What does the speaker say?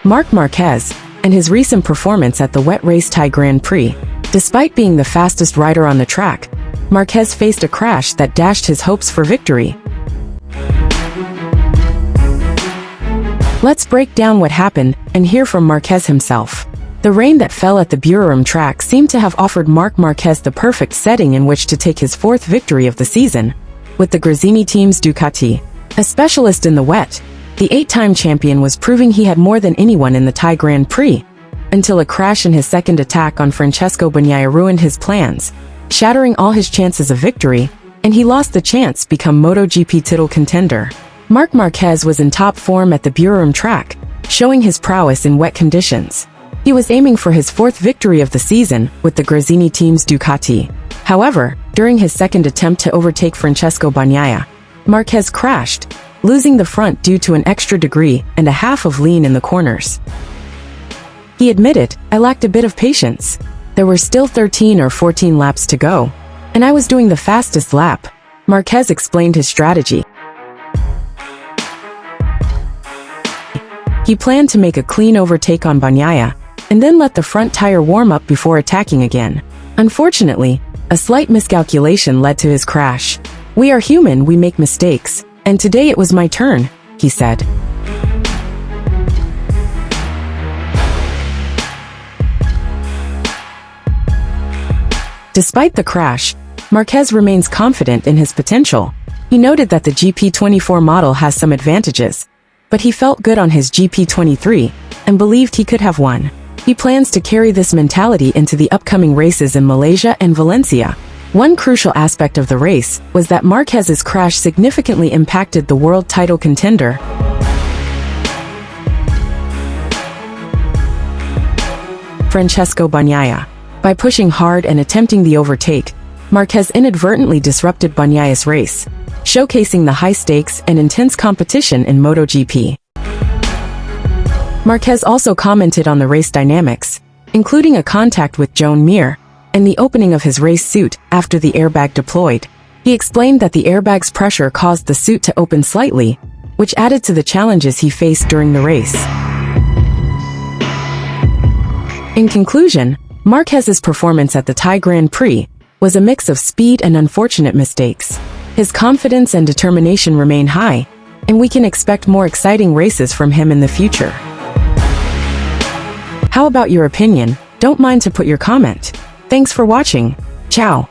Marc Marquez, and his recent performance at the wet race Thai Grand Prix. Despite being the fastest rider on the track, Marquez faced a crash that dashed his hopes for victory. Let's break down what happened and hear from Marquez himself. The rain that fell at the Buriram track seemed to have offered Marc Marquez the perfect setting in which to take his fourth victory of the season. With the Gresini team's Ducati, a specialist in the wet, the 8-time champion was proving he had more than anyone in the Thai Grand Prix, until a crash in his second attack on Francesco Bagnaia ruined his plans, shattering all his chances of victory, and he lost the chance to become MotoGP Tittle contender. Marc Marquez was in top form at the Buriram track, showing his prowess in wet conditions. He was aiming for his fourth victory of the season with the Gresini team's Ducati. However, during his second attempt to overtake Francesco Bagnaia, Marquez crashed, losing the front due to an extra degree and a half of lean in the corners. He admitted, "I lacked a bit of patience. There were still 13 or 14 laps to go, and I was doing the fastest lap." Marquez explained his strategy. He planned to make a clean overtake on Bagnaia, and then let the front tire warm up before attacking again. Unfortunately, a slight miscalculation led to his crash. "We are human, we make mistakes, and today it was my turn," he said. Despite the crash, Marquez remains confident in his potential. He noted that the GP24 model has some advantages, but he felt good on his GP23 and believed he could have won. He plans to carry this mentality into the upcoming races in Malaysia and Valencia. One crucial aspect of the race was that Marquez's crash significantly impacted the world title contender, Francesco Bagnaia. By pushing hard and attempting the overtake, Marquez inadvertently disrupted Bagnaia's race, showcasing the high stakes and intense competition in MotoGP. Marquez also commented on the race dynamics, including a contact with Joan Mir, and the opening of his race suit after the airbag deployed. He explained that the airbag's pressure caused the suit to open slightly, which added to the challenges he faced during the race. In conclusion, Marquez's performance at the Thai Grand Prix was a mix of speed and unfortunate mistakes. His confidence and determination remain high, and we can expect more exciting races from him in the future. How about your opinion? Don't mind to put your comment. Thanks for watching. Ciao.